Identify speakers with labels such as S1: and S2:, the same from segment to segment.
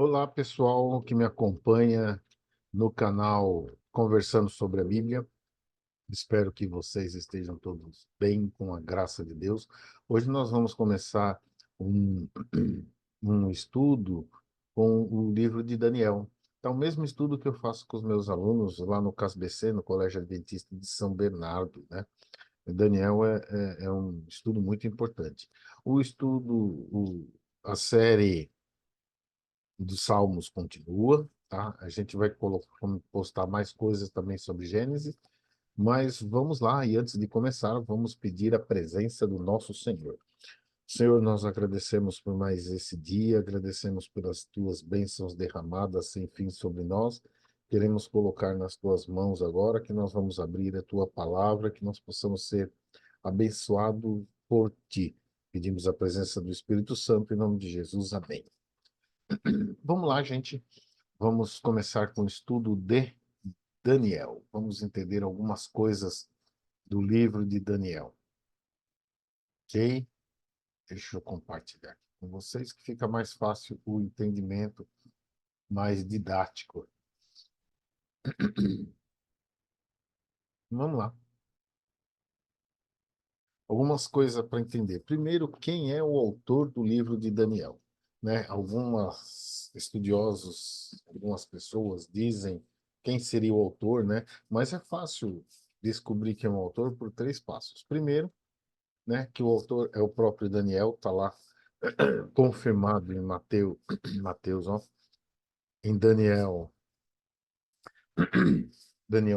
S1: Olá, pessoal que me acompanha no canal Conversando sobre a Bíblia. Espero que vocês estejam todos bem, com a graça de Deus. Hoje nós vamos começar um, um estudo com o livro de Daniel. Então, o mesmo estudo que eu faço com os meus alunos lá no CASBC, no Colégio Adventista de São Bernardo, né? Daniel é um estudo muito importante. O estudo, a série dos Salmos continua, tá? A gente vai postar mais coisas também sobre Gênesis, mas vamos lá, e antes de começar, vamos pedir a presença do nosso Senhor. Senhor, nós agradecemos por mais esse dia, agradecemos pelas tuas bênçãos derramadas sem fim sobre nós. Queremos colocar nas tuas mãos agora que nós vamos abrir a tua palavra, que nós possamos ser abençoados por ti. Pedimos a presença do Espírito Santo em nome de Jesus. Amém. Vamos lá, gente. Vamos começar com o estudo de Daniel. Vamos entender algumas coisas do livro de Daniel. Ok? Deixa eu compartilhar aqui com vocês, que fica mais fácil o entendimento, mais didático. Vamos lá. Algumas coisas para entender. Primeiro, quem é o autor do livro de Daniel? Né? Alguns estudiosos, algumas pessoas dizem quem seria o autor, né? Mas é fácil descobrir quem é o autor por três passos. Primeiro, né, que o autor é o próprio Daniel, está lá confirmado em Mateus, ó, em Daniel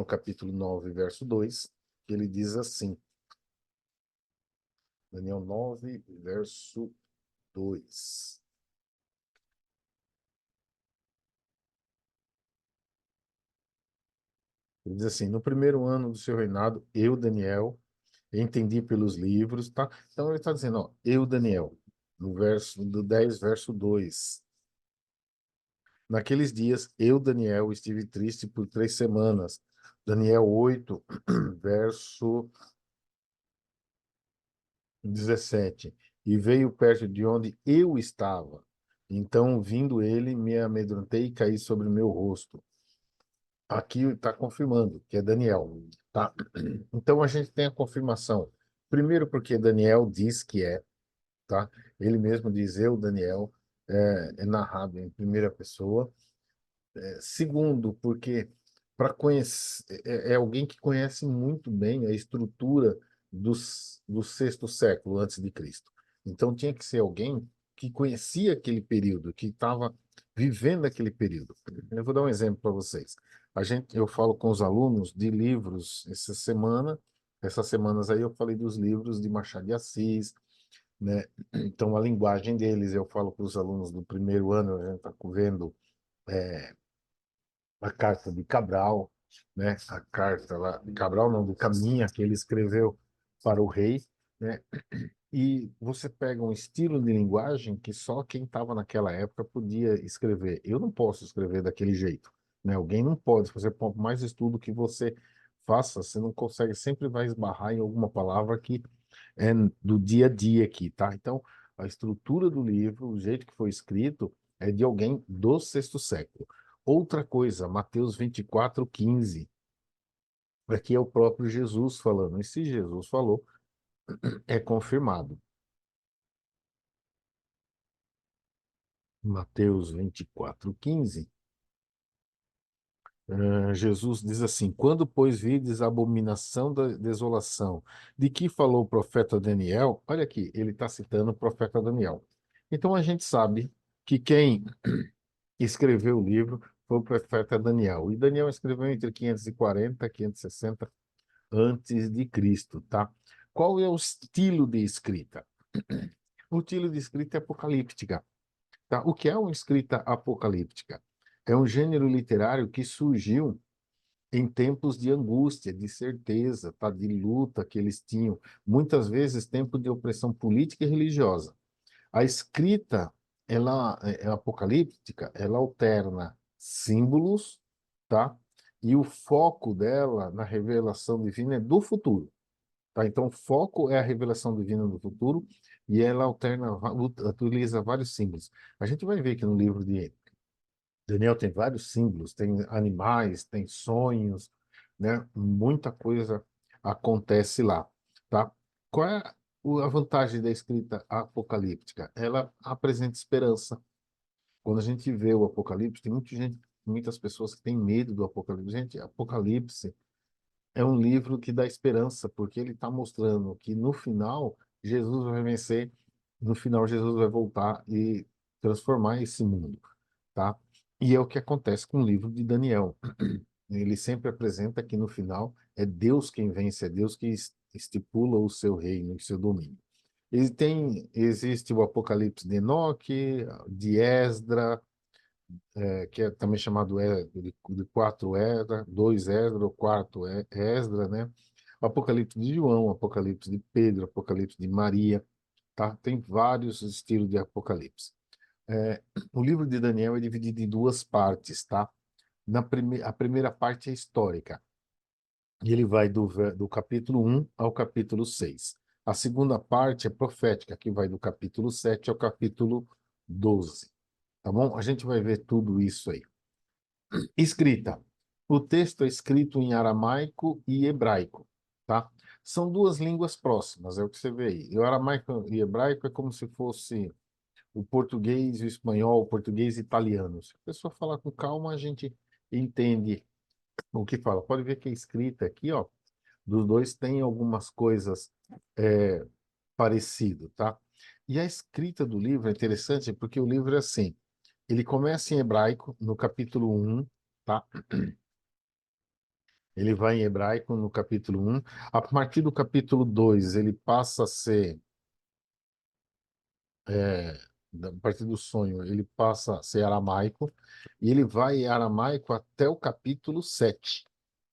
S1: capítulo 9, verso 2, que ele diz assim, Daniel 9, verso 2. Ele diz assim, no primeiro ano do seu reinado, eu, Daniel, entendi pelos livros, tá? Então ele está dizendo, ó, eu, Daniel, no verso do 10, verso 2. Naqueles dias, eu, Daniel, estive triste por 3 semanas. Daniel 8, verso 17. E veio perto de onde eu estava. Então, vindo ele, me amedrontei e caí sobre o meu rosto. Aqui está confirmando que é Daniel, tá? Então, a gente tem a confirmação. Primeiro, porque Daniel diz que é, tá? Ele mesmo diz, eu, Daniel, é narrado em primeira pessoa. Segundo, porque para conhecer é alguém que conhece muito bem a estrutura do sexto século antes de Cristo. Então tinha que ser alguém que conhecia aquele período, que estava vivendo aquele período. Eu vou dar um exemplo para vocês. Eu falo com os alunos de livros essas semanas aí eu falei dos livros de Machado de Assis, né? Então a linguagem deles, eu falo para os alunos do primeiro ano, a gente está vendo a carta de Cabral, né? A carta lá de Cabral, não, do Caminha, que ele escreveu para o rei, né? E você pega um estilo de linguagem que só quem estava naquela época podia escrever. Eu não posso escrever daquele jeito, né? Alguém não pode. Você, por mais estudo que você faça, você não consegue, sempre vai esbarrar em alguma palavra que é do dia a dia aqui, tá? Então, a estrutura do livro, o jeito que foi escrito, é de alguém do sexto século. Outra coisa, Mateus 24, 15. Aqui é o próprio Jesus falando. E se Jesus falou, é confirmado. Mateus 24, 15. Jesus diz assim: Quando, pois, vides a abominação da desolação, de que falou o profeta Daniel, olha aqui, ele está citando o profeta Daniel. Então a gente sabe que quem escreveu o livro foi o profeta Daniel. E Daniel escreveu entre 540 e 560 antes de Cristo, tá? Qual é o estilo de escrita? O estilo de escrita é apocalíptica, tá? O que é uma escrita apocalíptica? É um gênero literário que surgiu em tempos de angústia, de certeza, tá? De luta que eles tinham, muitas vezes tempo de opressão política e religiosa. A escrita, ela é apocalíptica, ela alterna símbolos, tá? E o foco dela na revelação divina é do futuro. Tá? Então, o foco é a revelação divina do futuro e ela utiliza vários símbolos. A gente vai ver que no livro de Daniel tem vários símbolos, tem animais, tem sonhos, né? Muita coisa acontece lá, tá? Qual é a vantagem da escrita apocalíptica? Ela apresenta esperança. Quando a gente vê o Apocalipse, tem muita gente, muitas pessoas que têm medo do Apocalipse. Gente, Apocalipse é um livro que dá esperança, porque ele está mostrando que no final Jesus vai vencer, no final Jesus vai voltar e transformar esse mundo, tá? E é o que acontece com o livro de Daniel. Ele sempre apresenta que no final é Deus quem vence, é Deus que estipula o seu reino, o seu domínio. Existe o Apocalipse de Enoque, de Esdra, que é também chamado de quatro Esdra, dois Esdra, o quarto Esdra, né? O Apocalipse de João, o Apocalipse de Pedro, o Apocalipse de Maria, tá? Tem vários estilos de Apocalipse. É, o livro de Daniel é dividido em duas partes, tá? A primeira parte é histórica, e ele vai do capítulo 1 ao capítulo 6. A segunda parte é profética, que vai do capítulo 7 ao capítulo 12. Tá bom? A gente vai ver tudo isso aí. Escrita. O texto é escrito em aramaico e hebraico, tá? São duas línguas próximas, é o que você vê aí. E o aramaico e hebraico é como se fosse o português e o espanhol, o português e italiano. Se a pessoa falar com calma, a gente entende o que fala. Pode ver que a escrita aqui, ó, dos dois tem algumas coisas é, parecido, tá? E a escrita do livro é interessante porque o livro é assim, ele começa em hebraico no capítulo 1, tá? Ele vai em hebraico no capítulo 1. A partir do capítulo 2, ele passa a ser, é, a partir do sonho, ele passa a ser aramaico, e ele vai em aramaico até o capítulo 7.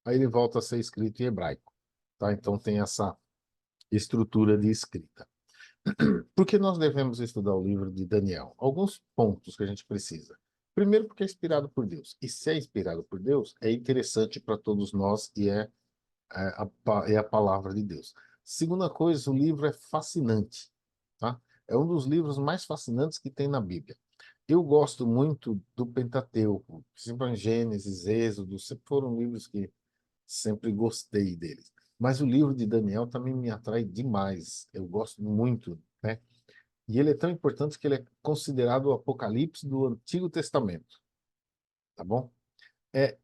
S1: Aí ele volta a ser escrito em hebraico, tá? Então tem essa estrutura de escrita. Por que nós devemos estudar o livro de Daniel? Alguns pontos que a gente precisa. Primeiro, porque é inspirado por Deus. E se é inspirado por Deus, é interessante para todos nós e é a palavra de Deus. Segunda coisa, o livro é fascinante, tá? É um dos livros mais fascinantes que tem na Bíblia. Eu gosto muito do Pentateuco, sempre Gênesis, Êxodo, sempre foram livros que sempre gostei deles. Mas o livro de Daniel também me atrai demais. Eu gosto muito, né? E ele é tão importante que ele é considerado o Apocalipse do Antigo Testamento, tá bom? É,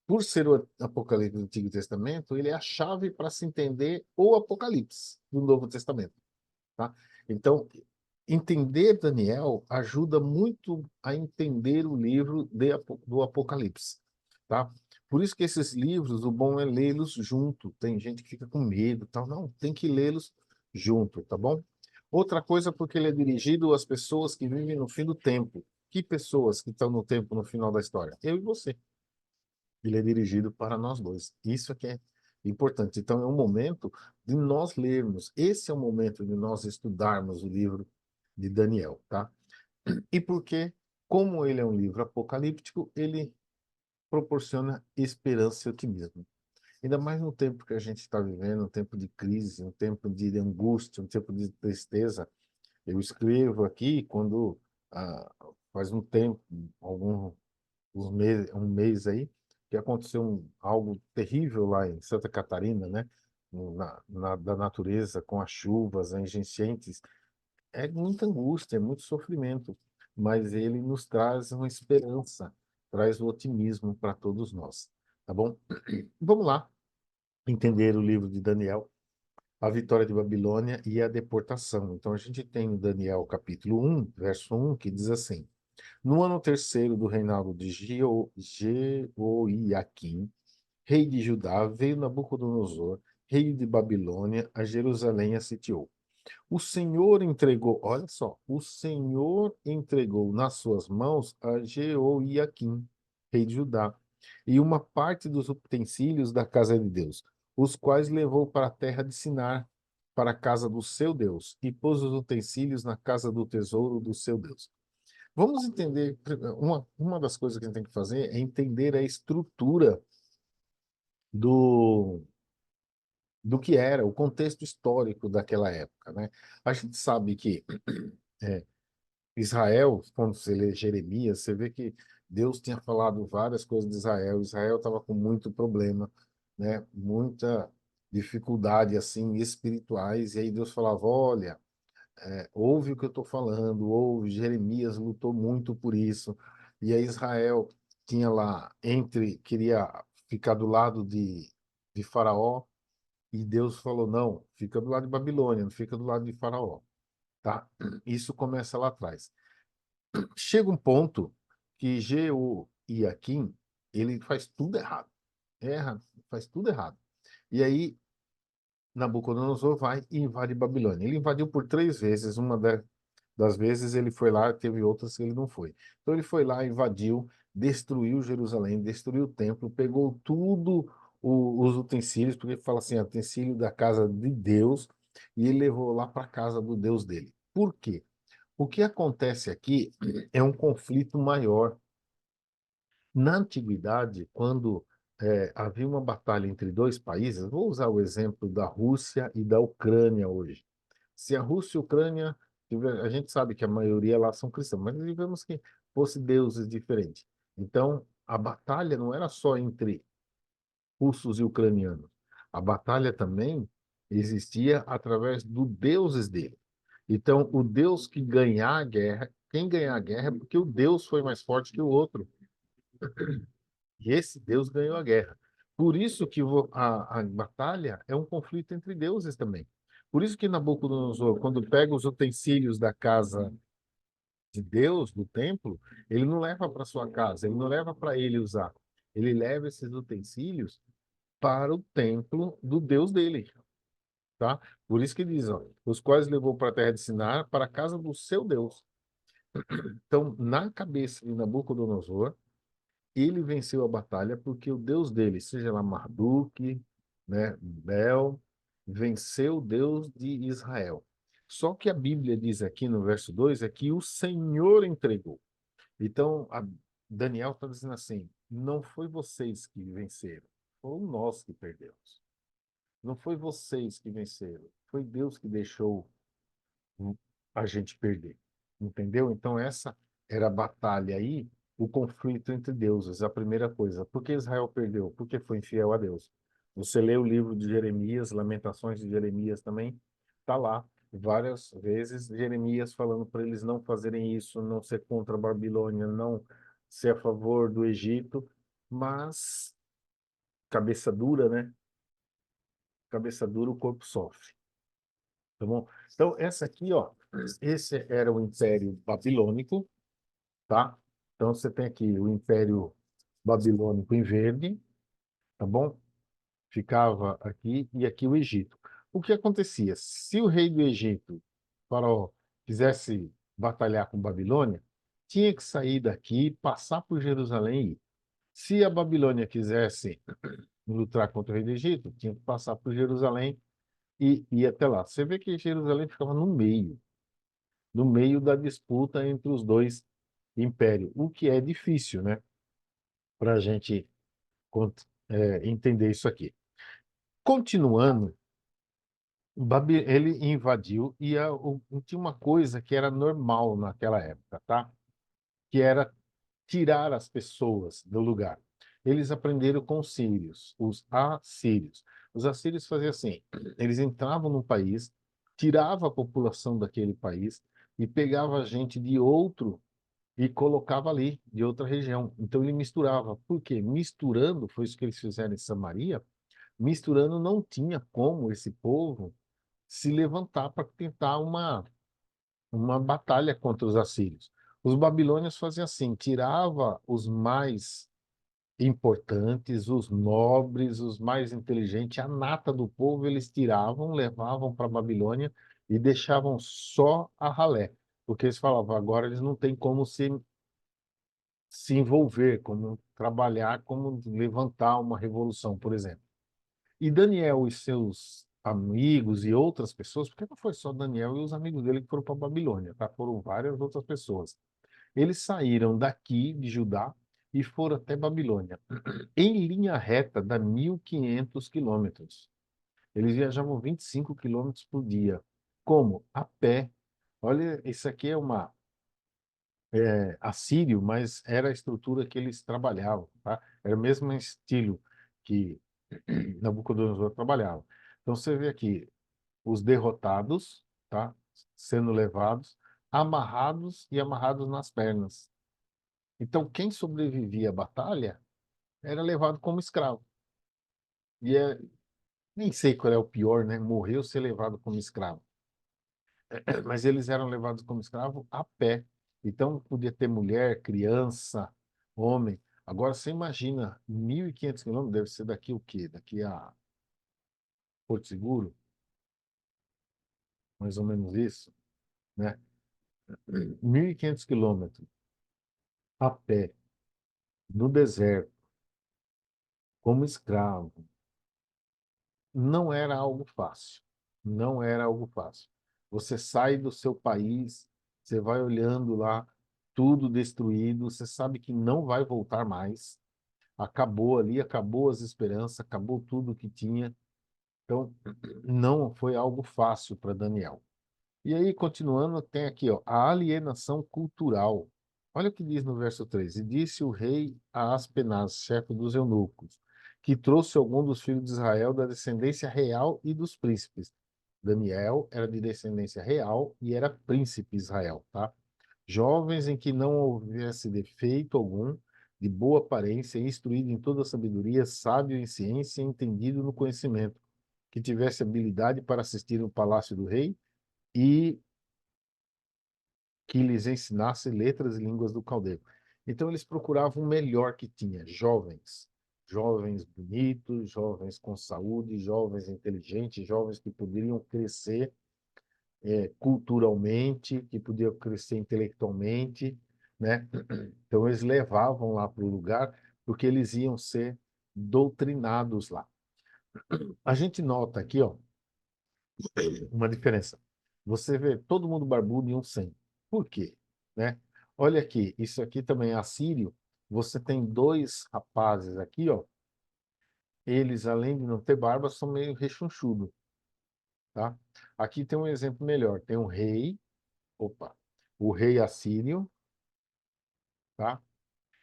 S1: por ser o Apocalipse do Antigo Testamento, ele é a chave para se entender o Apocalipse do Novo Testamento, tá? Então, entender Daniel ajuda muito a entender o livro do Apocalipse, tá? Por isso que esses livros, o bom é lê-los junto. Tem gente que fica com medo, tal. Não, tem que lê-los junto, tá bom? Outra coisa, porque ele é dirigido às pessoas que vivem no fim do tempo. Que pessoas que estão no tempo no final da história? Eu e você. Ele é dirigido para nós dois. Isso é que é importante. Então, é um momento de nós lermos. Esse é o momento de nós estudarmos o livro de Daniel, tá? E porque, como ele é um livro apocalíptico, ele proporciona esperança e otimismo. Ainda mais no tempo que a gente está vivendo, um tempo de crise, um tempo de angústia, um tempo de tristeza. Eu escrevo aqui quando faz um tempo, um mês aí, que aconteceu algo terrível lá em Santa Catarina, né? Da natureza, com as chuvas, as enchentes. É muita angústia, é muito sofrimento, mas ele nos traz uma esperança, traz o otimismo para todos nós, tá bom? Vamos lá entender o livro de Daniel, a vitória de Babilônia e a deportação. Então a gente tem o Daniel capítulo 1, verso 1, que diz assim: No ano terceiro do reinado de Jeoiaquim, rei de Judá, veio Nabucodonosor, rei de Babilônia, a Jerusalém e a sitiou. O Senhor entregou, olha só, o Senhor entregou nas suas mãos a Jeoiaquim, rei de Judá, e uma parte dos utensílios da casa de Deus, os quais levou para a terra de Sinar, para a casa do seu Deus, e pôs os utensílios na casa do tesouro do seu Deus. Vamos entender, uma das coisas que a gente tem que fazer é entender a estrutura do, do que era, o contexto histórico daquela época, né? A gente sabe que Israel, quando você lê Jeremias, você vê que Deus tinha falado várias coisas de Israel. Israel estava com muito problema, né? Muita dificuldade assim espirituais. E aí Deus falava: olha, ouve o que eu estou falando, ouve. Jeremias lutou muito por isso. E aí Israel tinha lá queria ficar do lado de Faraó, e Deus falou: não, fica do lado de Babilônia, não fica do lado de Faraó, tá? Isso começa lá atrás. Chega um ponto que Jeoiaquim, ele faz tudo errado. Erra, faz tudo errado. E aí Nabucodonosor vai e invade Babilônia. Ele invadiu por 3 vezes. Das vezes ele foi lá, teve outras que ele não foi. Então ele foi lá, invadiu, destruiu Jerusalém, destruiu o templo, pegou tudo os utensílios, porque ele fala assim, utensílio da casa de Deus, e ele levou lá para a casa do Deus dele. Por quê? O que acontece aqui é um conflito maior. Na antiguidade, quando havia uma batalha entre dois países, vou usar o exemplo da Rússia e da Ucrânia hoje. Se a Rússia e a Ucrânia, a gente sabe que a maioria lá são cristãos, mas digamos que fosse deuses diferentes. Então, a batalha não era só entre russos e ucranianos. A batalha também existia através dos deuses dele. Então, o Deus que ganhar a guerra, quem ganhar a guerra é porque o Deus foi mais forte que o outro. E esse Deus ganhou a guerra. Por isso que a batalha é um conflito entre deuses também. Por isso que Nabucodonosor, quando pega os utensílios da casa de Deus, do templo, ele não leva para sua casa, ele não leva para ele usar. Ele leva esses utensílios para o templo do Deus dele, tá? Por isso que diz, ó, os quais levou para a terra de Sinar, para a casa do seu Deus. Então, na cabeça de Nabucodonosor, ele venceu a batalha porque o Deus dele, seja lá Marduk, né, Bel, venceu o Deus de Israel. Só que a Bíblia diz aqui no verso 2 é que o Senhor entregou. Então, Daniel está dizendo assim: não foi vocês que venceram, foi nós que perdemos. Não foi vocês que venceram, foi Deus que deixou a gente perder. Entendeu? Então, essa era a batalha aí, o conflito entre deuses. A primeira coisa. Por que Israel perdeu? Porque foi infiel a Deus. Você lê o livro de Jeremias, Lamentações de Jeremias também, está lá várias vezes Jeremias falando para eles não fazerem isso, não ser contra a Babilônia, não ser a favor do Egito, mas cabeça dura, né? Cabeça dura, o corpo sofre. Tá bom? Então, essa aqui, ó, esse era o Império Babilônico, tá? Então, você tem aqui o Império Babilônico em verde, tá bom? Ficava aqui, e aqui o Egito. O que acontecia? Se o rei do Egito, Faraó, quisesse batalhar com Babilônia, tinha que sair daqui, passar por Jerusalém e ir. Se a Babilônia quisesse lutar contra o rei do Egito, tinha que passar por Jerusalém e ir até lá. Você vê que Jerusalém ficava no meio da disputa entre os dois impérios, o que é difícil, né, para a gente entender isso aqui. Continuando, ele invadiu e tinha uma coisa que era normal naquela época, tá? Que era tirar as pessoas do lugar. Eles aprenderam com os sírios, os assírios. Os assírios faziam assim: eles entravam no país, tiravam a população daquele país e pegava gente de outro e colocava ali, de outra região. Então ele misturava. Por quê? Misturando, foi isso que eles fizeram em Samaria, misturando não tinha como esse povo se levantar para tentar uma batalha contra os assírios. Os babilônios faziam assim, tirava os mais importantes, os nobres, os mais inteligentes, a nata do povo eles tiravam, levavam para a Babilônia e deixavam só a ralé, porque eles falavam, agora eles não têm como se envolver, como trabalhar, como levantar uma revolução, por exemplo. E Daniel e seus amigos e outras pessoas, porque não foi só Daniel e os amigos dele que foram para a Babilônia, tá? Foram várias outras pessoas. Eles saíram daqui de Judá e foram até Babilônia. Em linha reta, dá 1.500 quilômetros. Eles viajavam 25 quilômetros por dia. Como? A pé. Olha, isso aqui é uma assírio, mas era a estrutura que eles trabalhavam, tá? Era o mesmo estilo que Nabucodonosor trabalhava. Então você vê aqui os derrotados, tá? Sendo levados, amarrados e amarrados nas pernas. Então quem sobrevivia à batalha era levado como escravo. E nem sei qual é o pior, né? Morrer ou ser levado como escravo. Mas eles eram levados como escravo a pé. Então podia ter mulher, criança, homem. Agora você imagina, 1.500 quilômetros, deve ser daqui o quê? Daqui a Porto Seguro, mais ou menos isso, né? 1.500 quilômetros a pé, no deserto, como escravo, não era algo fácil. Não era algo fácil. Você sai do seu país, você vai olhando lá, tudo destruído, você sabe que não vai voltar mais. Acabou ali, acabou as esperanças, acabou tudo que tinha. Então, não foi algo fácil para Daniel. E aí, continuando, tem aqui, ó, a alienação cultural. Olha o que diz no verso 3. E disse o rei a Aspenaz, chefe dos eunucos, que trouxe algum dos filhos de Israel da descendência real e dos príncipes. Daniel era de descendência real e era príncipe Israel, tá? Jovens em que não houvesse defeito algum, de boa aparência, instruído em toda a sabedoria, sábio em ciência, entendido no conhecimento, que tivesse habilidade para assistir no palácio do rei e que lhes ensinasse letras e línguas do caldeu. Então eles procuravam o melhor que tinha, jovens, jovens bonitos, jovens com saúde, jovens inteligentes, jovens que poderiam crescer culturalmente, que podiam crescer intelectualmente, né? Então eles levavam lá para o lugar porque eles iam ser doutrinados lá. A gente nota aqui, ó, uma diferença. Você vê todo mundo barbudo e um sem. Por quê? Né? Olha aqui, isso aqui também é assírio. Você tem dois rapazes aqui, ó. Eles, além de não ter barba, são meio rechonchudo, tá? Aqui tem um exemplo melhor. Tem um rei, opa, o rei assírio, tá?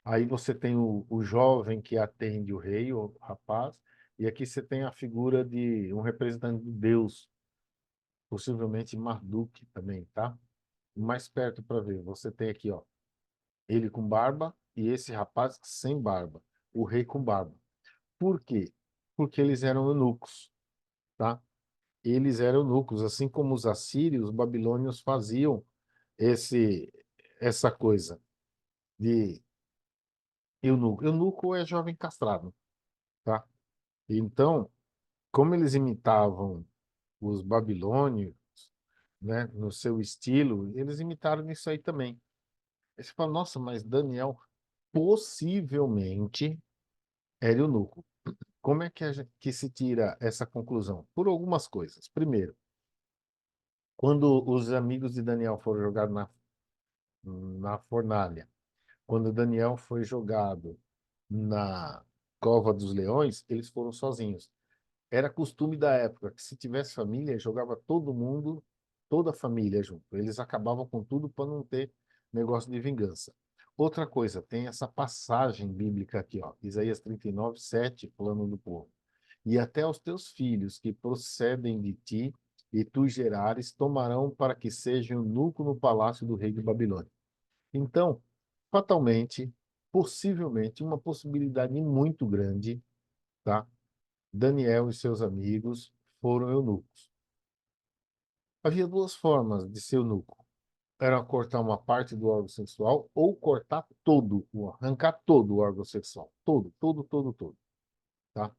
S1: Aí você tem o jovem que atende o rei, o rapaz, e aqui você tem a figura de um representante de Deus, possivelmente Marduk também, tá? Mais perto para ver. Você tem aqui, ó, ele com barba e esse rapaz sem barba, o rei com barba. Por quê? Porque eles eram eunucos, tá? Eles eram eunucos, assim como os assírios, os babilônios faziam esse essa coisa de eunuco. Eunuco é jovem castrado, tá? Então, como eles imitavam os babilônios, né, no seu estilo, eles imitaram isso aí também. Aí você fala, nossa, mas Daniel possivelmente era eunuco. Como é que, que se tira essa conclusão? Por algumas coisas. Primeiro, quando os amigos de Daniel foram jogados na fornalha, quando Daniel foi jogado na cova dos leões, eles foram sozinhos. Era costume da época que se tivesse família, jogava todo mundo, toda a família junto. Eles acabavam com tudo para não ter negócio de vingança. Outra coisa, tem essa passagem bíblica aqui, ó, Isaías 39, 7, falando do povo. E até os teus filhos que procedem de ti e tu gerares, tomarão para que sejam eunuco no palácio do rei de Babilônia. Então, fatalmente, possivelmente, uma possibilidade muito grande, tá? Daniel e seus amigos foram eunucos. Havia duas formas de ser eunuco. Era cortar uma parte do órgão sexual ou cortar todo, arrancar todo o órgão sexual. Todo, todo, todo, todo. Tá?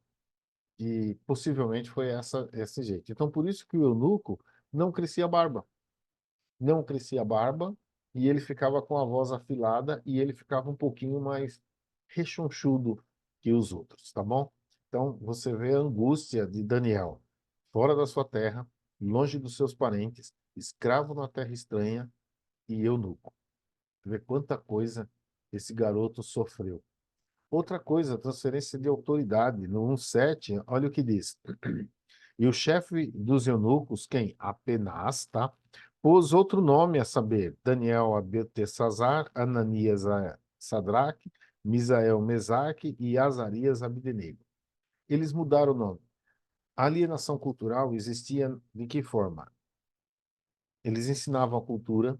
S1: E possivelmente foi esse jeito. Então, por isso que o eunuco não crescia barba. Não crescia barba e ele ficava com a voz afilada e ele ficava um pouquinho mais rechonchudo que os outros, tá bom? Então, você vê a angústia de Daniel, fora da sua terra, longe dos seus parentes, escravo na terra estranha e eunuco. Você vê quanta coisa esse garoto sofreu. Outra coisa, transferência de autoridade. No 1,7, olha o que diz. E o chefe dos eunucos, quem? Apenas, tá? Pôs outro nome, a saber, Daniel a Beltesazar, Ananias a Sadraque, Misael Mesaque e Azarias a Abdenego. Eles mudaram o nome. A alienação cultural existia de que forma? Eles ensinavam a cultura,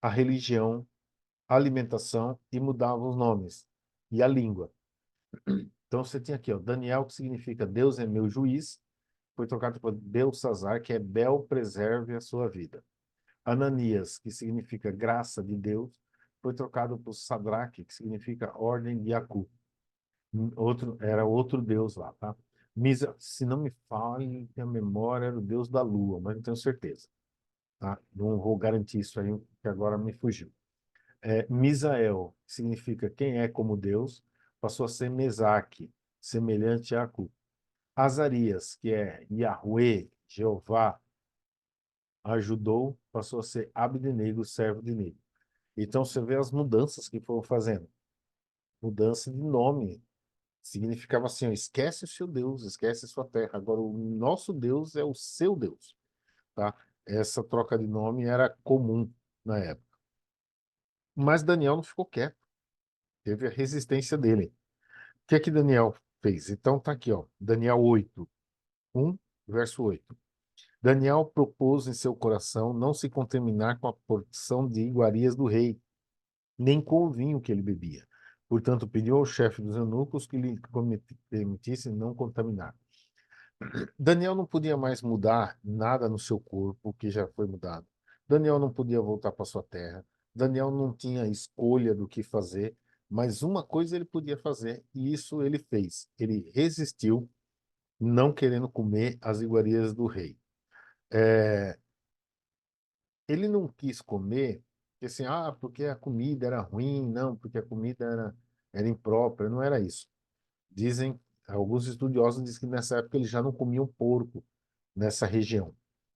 S1: a religião, a alimentação e mudavam os nomes e a língua. Então você tinha aqui, ó, Daniel, que significa Deus é meu juiz, foi trocado por Beltesazar, que é Bel preserve a sua vida. Ananias, que significa graça de Deus, foi trocado por Sadraque, que significa ordem de Acu. Era outro deus lá, tá? Misa, se não me falha a memória, era o deus da lua, mas não tenho certeza, tá? Não vou garantir isso aí, que agora me fugiu. Misael, que significa quem é como Deus, passou a ser Mesaque, semelhante a Acu. Azarias, que é Yahweh, Jeová, ajudou, passou a ser Abdenego, servo de Nego. Então você vê as mudanças que foram fazendo. Mudança de nome. Significava assim, ó, esquece o seu Deus, esquece a sua terra. Agora o nosso Deus é o seu Deus, tá? Essa troca de nome era comum na época. Mas Daniel não ficou quieto. Teve a resistência dele. O que é que Daniel fez? Então tá aqui, ó, Daniel 8, 1, verso 8. Daniel propôs em seu coração não se contaminar com a porção de iguarias do rei, nem com o vinho que ele bebia. Portanto, pediu ao chefe dos eunucos que lhe permitisse não contaminar. Daniel não podia mais mudar nada no seu corpo, que já foi mudado. Daniel não podia voltar para sua terra. Daniel não tinha escolha do que fazer, mas uma coisa ele podia fazer, e isso ele fez. Ele resistiu, não querendo comer as iguarias do rei. Ele não quis comer, porque assim, porque a comida era ruim, não, porque a comida era imprópria, não era isso. Dizem, alguns estudiosos dizem que nessa época eles já não comiam porco nessa região,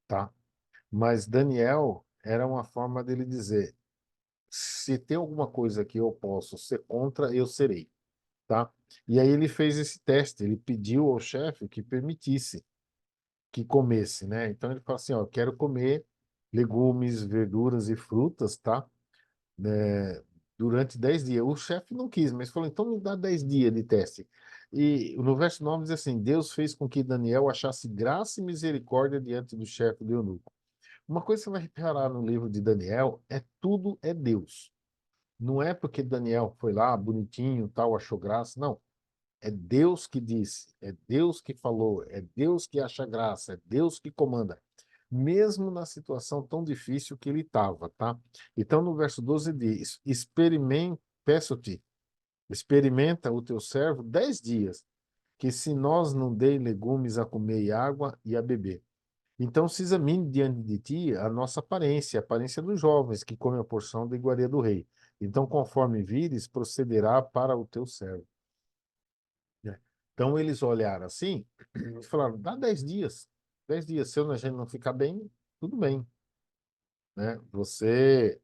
S1: tá? Mas Daniel era uma forma dele dizer, se tem alguma coisa que eu posso ser contra, eu serei, tá? E aí ele fez esse teste, ele pediu ao chefe que permitisse que comesse, né? Então ele falou assim, ó, eu quero comer legumes, verduras e frutas, tá? Durante 10 dias. O chefe não quis, mas falou, então me dá 10 dias de teste. E no verso 9 diz assim, Deus fez com que Daniel achasse graça e misericórdia diante do chefe do eunuco. Uma coisa que você vai reparar no livro de Daniel é tudo é Deus. Não é porque Daniel foi lá, bonitinho, tal, achou graça. Não. É Deus que disse, é Deus que falou, é Deus que acha graça, é Deus que comanda. Mesmo na situação tão difícil que ele estava, tá? Então, no verso 12 diz: peço-te, experimenta o teu servo 10 dias, que se nós não dei legumes a comer e água e a beber. Então se examine diante de ti a nossa aparência, a aparência dos jovens que comem a porção da iguaria do rei. Então, conforme vires, procederá para o teu servo. Né? Então eles olharam assim e falaram: dá 10 dias. 10 dias, se a gente não ficar bem, tudo bem, né? Você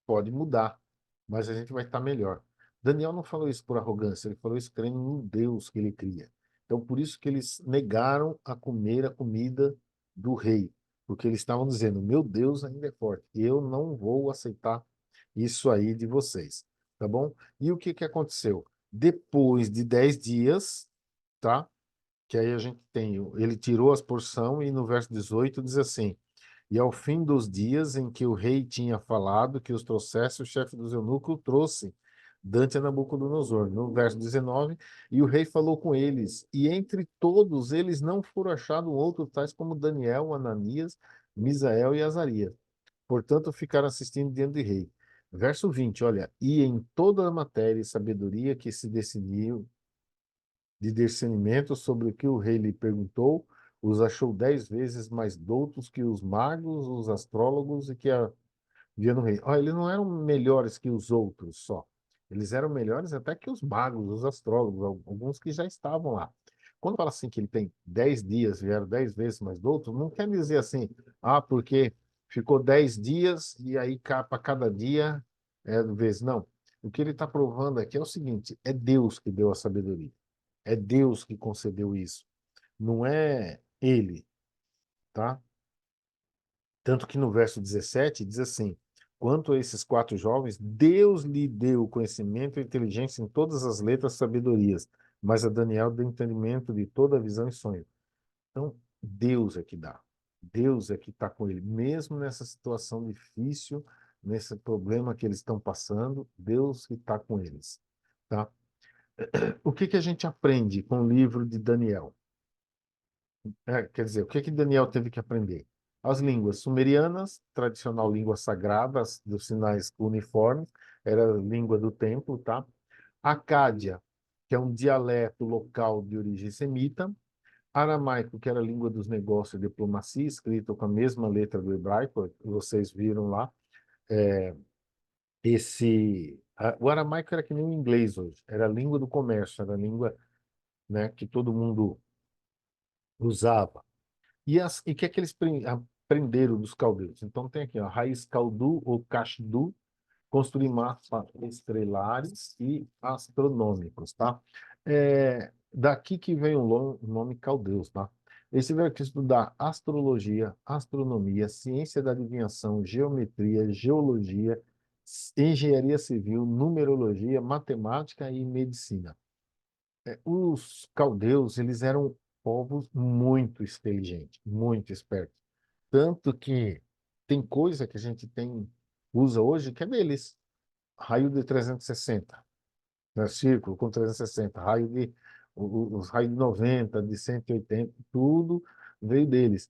S1: pode mudar, mas a gente vai estar melhor. Daniel não falou isso por arrogância, ele falou isso crendo no Deus que ele cria. Então, por isso que eles negaram a comer a comida do rei, porque eles estavam dizendo: meu Deus ainda é forte, eu não vou aceitar isso aí de vocês, tá bom? E o que que aconteceu? Depois de 10 dias, tá? Que aí a gente tem, ele tirou as porção e no verso 18 diz assim: e ao fim dos dias em que o rei tinha falado que os trouxesse, o chefe dos eunucos trouxe Dante a Nabucodonosor. No verso 19, e o rei falou com eles, e entre todos eles não foram achados outros tais como Daniel, Ananias, Misael e Azarias. Portanto, ficaram assistindo diante do rei. Verso 20, olha, e em toda a matéria e sabedoria que se decidiu de discernimento sobre o que o rei lhe perguntou, os achou 10 vezes mais doutos que os magos, os astrólogos e que havia no rei. Olha, eles não eram melhores que os outros só. Eles eram melhores até que os magos, os astrólogos, alguns que já estavam lá. Quando fala assim que ele tem 10 dias, vieram 10 vezes mais doutos, não quer dizer assim, porque ficou 10 dias e aí para cada dia vezes. Não. O que ele está provando aqui é o seguinte: é Deus que deu a sabedoria. É Deus que concedeu isso. Não é ele, tá? Tanto que no verso 17 diz assim: quanto a esses 4 jovens, Deus lhe deu conhecimento e inteligência em todas as letras e sabedorias, mas a Daniel deu entendimento de toda a visão e sonho. Então, Deus é que dá. Deus é que está com ele. Mesmo nessa situação difícil, nesse problema que eles estão passando, Deus que está com eles. Tá? O que que a gente aprende com o livro de Daniel? Quer dizer, o que que Daniel teve que aprender? As línguas sumerianas, tradicional língua sagrada, dos sinais uniformes, era a língua do templo, tá? Acádia, que é um dialeto local de origem semita. Aramaico, que era a língua dos negócios e diplomacia, escrito com a mesma letra do hebraico, que vocês viram lá. O aramaico era que nem o inglês hoje, era a língua do comércio, era a língua, né, que todo mundo usava. E o que é que eles aprenderam dos caldeus? Então tem aqui, ó, raiz caldu ou cachdu, construir mapas estrelares e astronômicos, tá? Daqui que vem o nome caldeus, tá? Esse vai aqui estudar astrologia, astronomia, ciência da adivinhação, geometria, geologia, engenharia civil, numerologia, matemática e medicina. Os caldeus, eles eram povos muito inteligentes, muito espertos. Tanto que tem coisa que a gente usa hoje que é deles. Raio de 360, né? Círculo com 360, os raios de 90, de 180, tudo veio deles.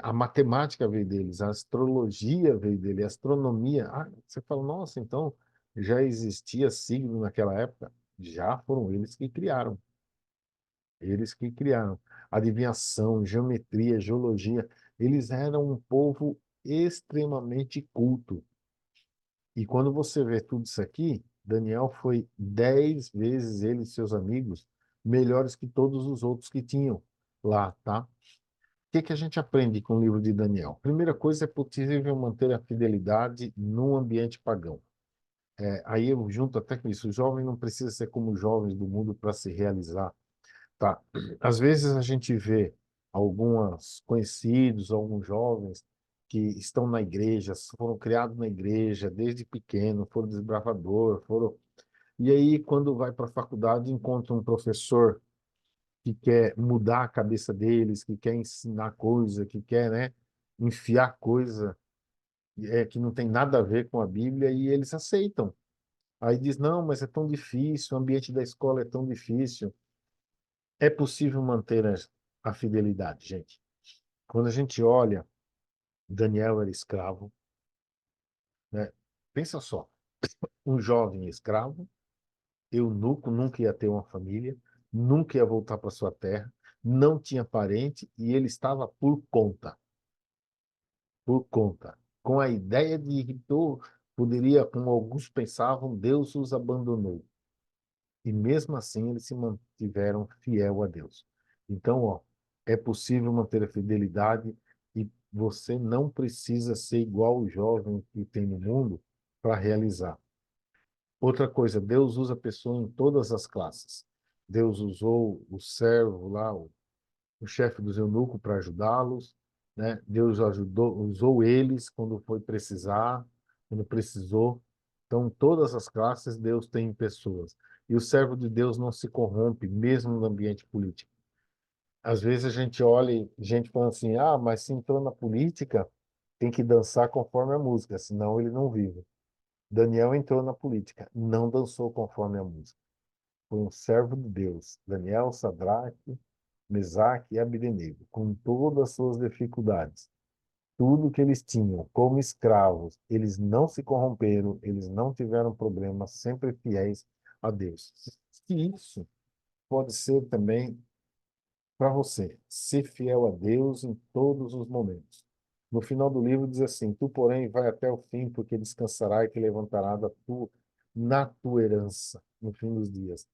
S1: A matemática veio deles, a astrologia veio deles, a astronomia. Você fala, nossa, então já existia signo naquela época? Já foram eles que criaram. Eles que criaram. Adivinhação, geometria, geologia. Eles eram um povo extremamente culto. E quando você vê tudo isso aqui, Daniel foi 10 vezes ele e seus amigos melhores que todos os outros que tinham lá, tá? O que que a gente aprende com o livro de Daniel? Primeira coisa, é possível manter a fidelidade num ambiente pagão. Aí eu junto até com isso, o jovem não precisa ser como os jovens do mundo para se realizar, tá? Às vezes a gente vê alguns conhecidos, alguns jovens que estão na igreja, foram criados na igreja desde pequeno, foram desbravador, foram... E aí, quando vai para a faculdade, encontra um professor que quer mudar a cabeça deles, que quer ensinar coisa, que quer, né, enfiar coisa que não tem nada a ver com a Bíblia, e eles aceitam. Aí diz, não, mas é tão difícil, o ambiente da escola é tão difícil. É possível manter a fidelidade, gente. Quando a gente olha, Daniel era escravo, né? Pensa só, um jovem escravo, eunuco, nunca ia ter uma família, nunca ia voltar para sua terra, não tinha parente e ele estava por conta, com a ideia de que poderia, como alguns pensavam, Deus os abandonou. E mesmo assim eles se mantiveram fiel a Deus. Então, ó, é possível manter a fidelidade e você não precisa ser igual o jovem que tem no mundo para realizar. Outra coisa, Deus usa a pessoa em todas as classes. Deus usou o servo lá, o chefe dos eunucos para ajudá-los, né? Deus usou eles quando foi precisar, quando precisou. Então, todas as classes, Deus tem pessoas. E o servo de Deus não se corrompe, mesmo no ambiente político. Às vezes a gente olha e gente falando assim, mas se entrou na política, tem que dançar conforme a música, senão ele não vive. Daniel entrou na política, não dançou conforme a música. Foi um servo de Deus. Daniel, Sadraque, Mesaque e Abdenego, com todas as suas dificuldades, tudo que eles tinham como escravos, eles não se corromperam, eles não tiveram problemas, sempre fiéis a Deus. E isso pode ser também para você, ser fiel a Deus em todos os momentos. No final do livro diz assim: tu, porém, vai até o fim, porque descansará e te levantará na tua herança, no fim dos dias.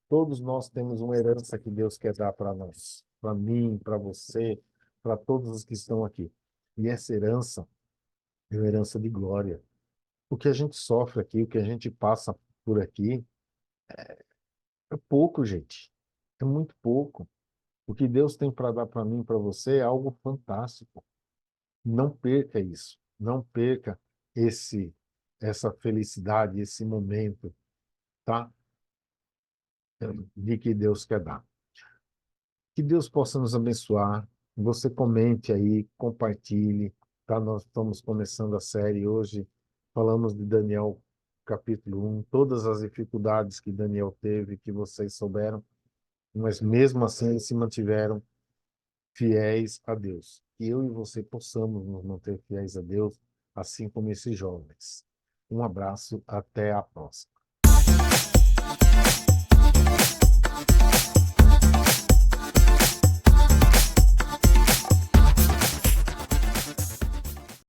S1: Todos nós temos uma herança que Deus quer dar para nós, para mim, para você, para todos os que estão aqui. E essa herança é uma herança de glória. O que a gente sofre aqui, o que a gente passa por aqui, é pouco, gente. É muito pouco. O que Deus tem para dar para mim, para você, é algo fantástico. Não perca isso. Não perca essa felicidade, esse momento, tá? De que Deus quer dar. Que Deus possa nos abençoar. Você comente aí, compartilhe, tá? Nós estamos começando a série hoje. Falamos de Daniel, capítulo 1, todas as dificuldades que Daniel teve, que vocês souberam, mas mesmo assim eles se mantiveram fiéis a Deus. Que eu e você possamos nos manter fiéis a Deus, assim como esses jovens. Um abraço, até a próxima.